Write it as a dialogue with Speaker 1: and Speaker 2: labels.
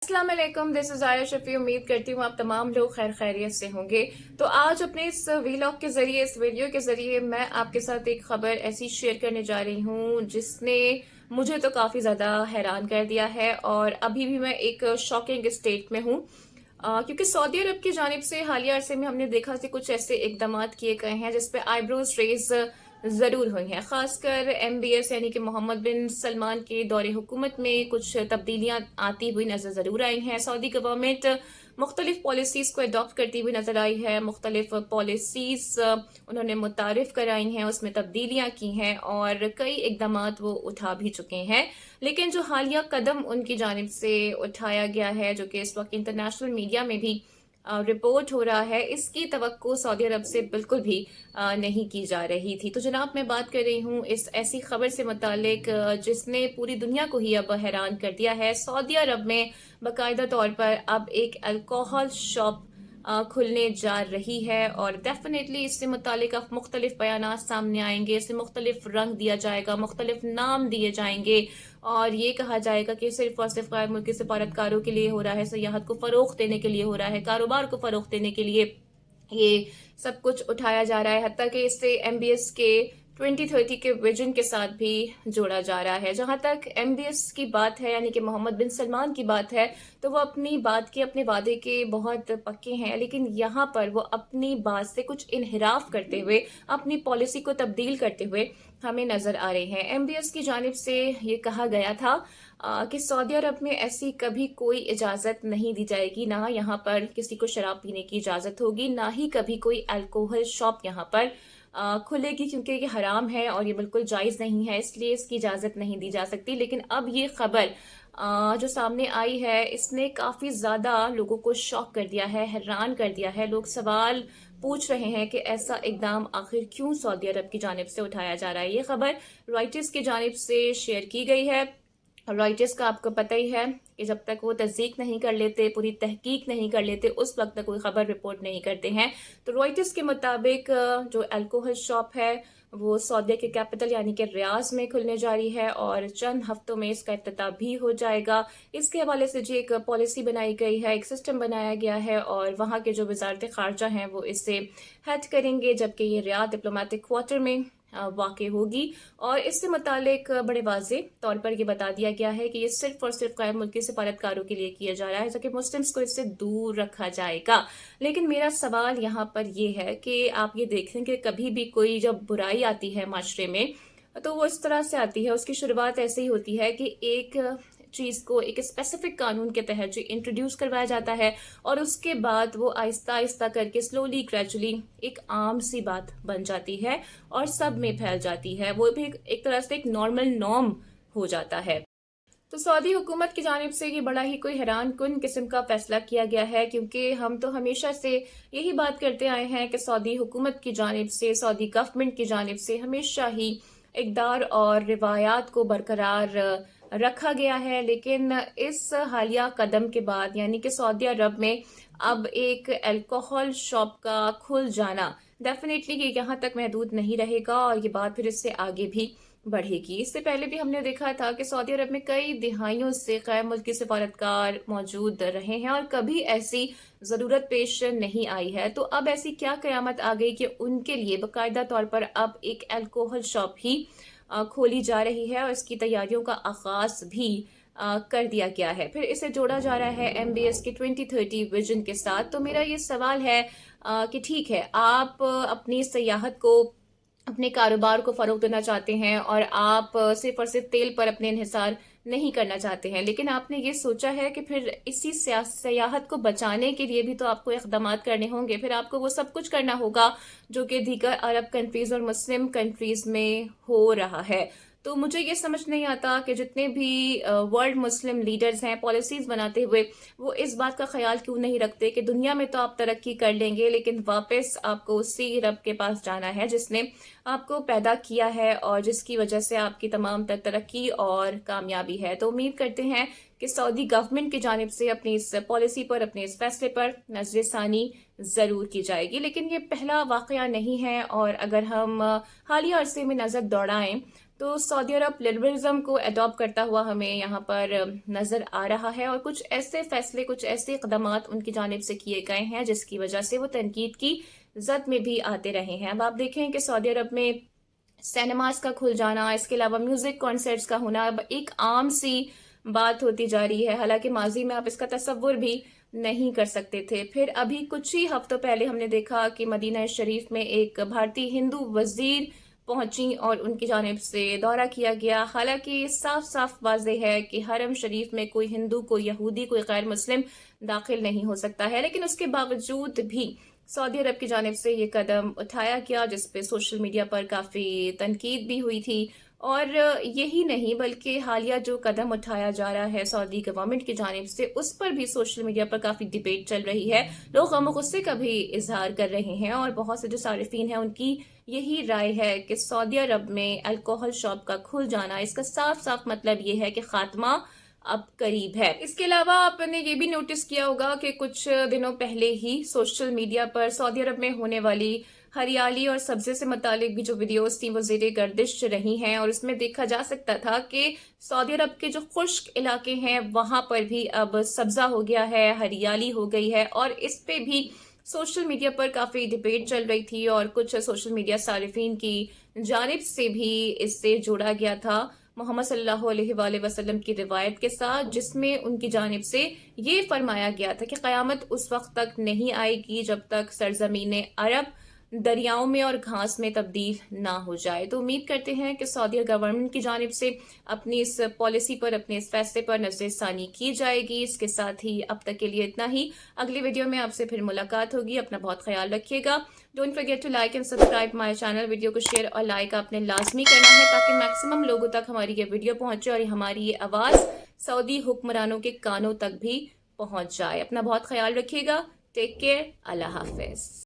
Speaker 1: अस्सलाम वालेकुम, this is आया शफी। उम्मीद करती हूँ आप तमाम लोग खैर खैरियत से होंगे। तो आज अपने इस वीलॉग के जरिए, इस वीडियो के जरिए मैं आपके साथ एक खबर ऐसी शेयर करने जा रही हूँ जिसने मुझे तो काफ़ी ज़्यादा हैरान कर दिया है और अभी भी मैं एक शॉकिंग स्टेट में हूँ। क्योंकि सऊदी अरब की जानिब से हालिया अरसे में हमने देखा कि कुछ ऐसे इकदाम किए गए हैं जिसपे आईब्रोज रेज जरूर हुई हैं। खासकर MBS यानी कि मोहम्मद बिन सलमान के दौरे हुकूमत में कुछ तब्दीलियां आती हुई नजर जरूर आई हैं। सऊदी गवर्नमेंट मुख्तलिफ पॉलिसीज को अडॉप्ट करती हुई नजर आई है। मुख्तलिफ पॉलिसीज उन्होंने मुतारिफ कराई हैं, उसमें तब्दीलियां की हैं और कई इकदाम वो उठा भी चुके हैं। लेकिन जो हालिया कदम उनकी जानिब से उठाया गया है, जो कि इस वक्त इंटरनेशनल मीडिया में भी रिपोर्ट हो रहा है, इसकी तवक्को सऊदी अरब से बिल्कुल भी नहीं की जा रही थी। तो जनाब, मैं बात कर रही हूँ इस ऐसी खबर से मुतालिक जिसने पूरी दुनिया को ही अब हैरान कर दिया है। सऊदी अरब में बाकायदा तौर पर अब एक अल्कोहल शॉप खुलने जा रही है और डेफिनेटली इससे मुतालिक अब मुख्तलिफ बयानात सामने आएंगे, इसे मुख्तलिफ रंग दिया जाएगा, मुख्तलिफ नाम दिए जाएंगे और ये कहा जाएगा कि सिर्फ और सिर्फ गैर मुल्की सफारतकारों के लिए हो रहा है, सयाहत को फरोख देने के लिए हो रहा है, कारोबार को फरोख देने के लिए ये सब कुछ उठाया जा रहा है। हत्ता कि इससे MBS के 2030 के विजन के साथ भी जोड़ा जा रहा है। जहां तक MBS की बात है, यानी कि मोहम्मद बिन सलमान की बात है, तो वो अपनी बात के, अपने वादे के बहुत पक्के हैं, लेकिन यहाँ पर वो अपनी बात से कुछ इनहिराफ करते हुए, अपनी पॉलिसी को तब्दील करते हुए हमें नजर आ रहे हैं। MBS की जानिब से ये कहा गया था कि सऊदी अरब में ऐसी कभी कोई इजाजत नहीं दी जाएगी, ना यहाँ पर किसी को शराब पीने की इजाजत होगी, ना ही कभी कोई अल्कोहल शॉप यहाँ पर खुलेगी, क्योंकि ये हराम है और ये बिल्कुल जायज़ नहीं है, इसलिए इसकी इजाज़त नहीं दी जा सकती। लेकिन अब ये खबर जो सामने आई है, इसने काफ़ी ज़्यादा लोगों को शॉक कर दिया है, हैरान कर दिया है। लोग सवाल पूछ रहे हैं कि ऐसा इकदाम आखिर क्यों सऊदी अरब की जानिब से उठाया जा रहा है। ये खबर रॉयटर्स की जानिब से शेयर की गई है। रॉयटर्स का आपको पता ही है कि जब तक वो तस्दीक नहीं कर लेते, पूरी तहकीक नहीं कर लेते, उस वक्त तक कोई खबर रिपोर्ट नहीं करते हैं। तो रॉयटर्स के मुताबिक जो अल्कोहल शॉप है वो सऊदी के कैपिटल यानी कि रियाज में खुलने जा रही है और चंद हफ्तों में इसका इफ्तिताह भी हो जाएगा। इसके हवाले से जी एक पॉलिसी बनाई गई है, एक सिस्टम बनाया गया है और वहाँ के जो वजारत खारजा हैं वो इससे हेड करेंगे, जबकि ये रियाद डिप्लोमेटिक क्वार्टर में वाक़ होगी। और इससे मुतालिक बड़े वाज़े तौर पर यह बता दिया गया है कि ये सिर्फ और सिर्फ गैर मुल्की सफारतकारों के लिए किया जा रहा है, ताकि मुस्लिम्स को इससे दूर रखा जाएगा। लेकिन मेरा सवाल यहाँ पर यह है कि आप ये देखें कि कभी भी कोई जब बुराई आती है माशरे में, तो वो इस तरह से आती है, उसकी शुरुआत ऐसे ही होती है कि एक चीज़ को एक स्पेसिफिक कानून के तहत जो इंट्रोड्यूस करवाया जाता है और उसके बाद वो आहिस्ता आहिस्ता करके स्लोली ग्रेजुअली एक आम सी बात बन जाती है और सब में फैल जाती है। वो भी एक तरह से एक नॉर्मल नॉर्म हो जाता है। तो सऊदी हुकूमत की जानिब से ये बड़ा ही कोई हैरान कुन किस्म का फैसला किया गया है, क्योंकि हम तो हमेशा से यही बात करते आए हैं कि सऊदी हुकूमत की जानिब से, सऊदी गवर्नमेंट की जानिब से हमेशा ही इक़दार और रिवायात को बरकरार रखा गया है। लेकिन इस हालिया कदम के बाद, यानी कि सऊदी अरब में अब एक अल्कोहल शॉप का खुल जाना, डेफिनेटली ये यहाँ तक महदूद नहीं रहेगा और ये बात फिर इससे आगे भी बढ़ेगी। इससे पहले भी हमने देखा था कि सऊदी अरब में कई दिहाइयों से गैर मुल्की सफारतकार मौजूद रहे हैं और कभी ऐसी ज़रूरत पेश नहीं आई है। तो अब ऐसी क्या क़यामत आ गई कि उनके लिए बाकायदा तौर पर अब एक अल्कोहल शॉप ही खोली जा रही है और इसकी तैयारियों का आगाज भी कर दिया गया है। फिर इसे जोड़ा जा रहा है MBS के 2030 विजन के साथ। तो मेरा ये सवाल है कि ठीक है, आप अपनी सयाहत को, अपने कारोबार को फरोग देना चाहते हैं और आप सिर्फ और सिर्फ तेल पर अपने इन्हिसार नहीं करना चाहते हैं, लेकिन आपने ये सोचा है कि फिर इसी सयाहत को बचाने के लिए भी तो आपको इक़दाम करने होंगे। फिर आपको वो सब कुछ करना होगा जो कि दीगर अरब कंट्रीज और मुस्लिम कंट्रीज में हो रहा है। तो मुझे ये समझ नहीं आता कि जितने भी वर्ल्ड मुस्लिम लीडर्स हैं पॉलिसीज बनाते हुए, वो इस बात का ख्याल क्यों नहीं रखते कि दुनिया में तो आप तरक्की कर लेंगे, लेकिन वापस आपको उसी रब के पास जाना है जिसने आपको पैदा किया है और जिसकी वजह से आपकी तमाम तरक्की और कामयाबी है। तो उम्मीद करते हैं कि सऊदी गवर्नमेंट की जानिब से अपनी इस पॉलिसी पर, अपने इस फैसले पर नजरसानी जरूर की जाएगी। लेकिन ये पहला वाकया नहीं है और अगर हम हालिया अरसे में नजर दौड़ाएं तो सऊदी अरब लिबरलिज्म को अडॉप्ट करता हुआ हमें यहाँ पर नज़र आ रहा है, और कुछ ऐसे फैसले, कुछ ऐसे इक़दामात उनकी जानिब से किए गए हैं जिसकी वजह से वो तनकीद की जद में भी आते रहे हैं। अब आप देखें कि सऊदी अरब में सिनेमास का खुल जाना, इसके अलावा म्यूज़िक कॉन्सर्ट्स का होना अब एक आम सी बात होती जा रही है। हालांकि माजी में आप इसका तसव्वुर भी नहीं कर सकते थे। फिर अभी कुछ ही हफ्तों पहले हमने देखा कि मदीना शरीफ में एक भारतीय हिंदू वजीर पहुंची और उनकी जानिब से दौरा किया गया। हालांकि साफ साफ वाज़ेह है कि हरम शरीफ में कोई हिंदू, कोई यहूदी, कोई गैर मुस्लिम दाखिल नहीं हो सकता है, लेकिन उसके बावजूद भी सऊदी अरब की जानिब से ये कदम उठाया गया, जिसपे सोशल मीडिया पर काफ़ी तनकीद भी हुई थी। और यही नहीं बल्कि हालिया जो कदम उठाया जा रहा है सऊदी गवर्नमेंट की जानिब से, उस पर भी सोशल मीडिया पर काफ़ी डिबेट चल रही है। लोग गम गुस्से का भी इजहार कर रहे हैं, और बहुत से जो सारिफीन हैं उनकी यही राय है कि सऊदी अरब में अल्कोहल शॉप का खुल जाना, इसका साफ साफ मतलब ये है कि खात्मा अब करीब है। इसके अलावा आपने ये भी नोटिस किया होगा कि कुछ दिनों पहले ही सोशल मीडिया पर सऊदी अरब में होने वाली हरियाली और सब्जे से मुतालिक भी जो वीडियोस थी वो ज़ेरे गर्दिश रही हैं, और उसमें देखा जा सकता था कि सऊदी अरब के जो खुश्क इलाके हैं वहां पर भी अब सब्जा हो गया है, हरियाली हो गई है, और इस पे भी सोशल मीडिया पर काफ़ी डिबेट चल रही थी, और कुछ सोशल मीडिया सारिफीन की जानिब से भी इससे जोड़ा गया था मोहम्मद सल्लल्लाहु अलैहि वसल्लम की रिवायत के साथ, जिसमें उनकी जानिब से ये फरमाया गया था कि क़यामत उस वक्त तक नहीं आएगी जब तक सरजमीन अरब दरियाओं में और घास में तब्दील ना हो जाए। तो उम्मीद करते हैं कि सऊदी गवर्नमेंट की जानिब से अपनी इस पॉलिसी पर, अपने इस फैसले पर नज़रसानी की जाएगी। इसके साथ ही अब तक के लिए इतना ही। अगली वीडियो में आपसे फिर मुलाकात होगी। अपना बहुत ख्याल रखिएगा। Don't forget to like and subscribe my channel. Video को शेयर और लाइक आपने लाजमी करना है ताकि मैक्सिमम लोगों तक हमारी ये वीडियो पहुंचे और हमारी ये आवाज़ सऊदी हुक्मरानों के कानों तक भी पहुंच जाए। अपना बहुत ख्याल रखिएगा। Take care. अल्लाह हाफिज।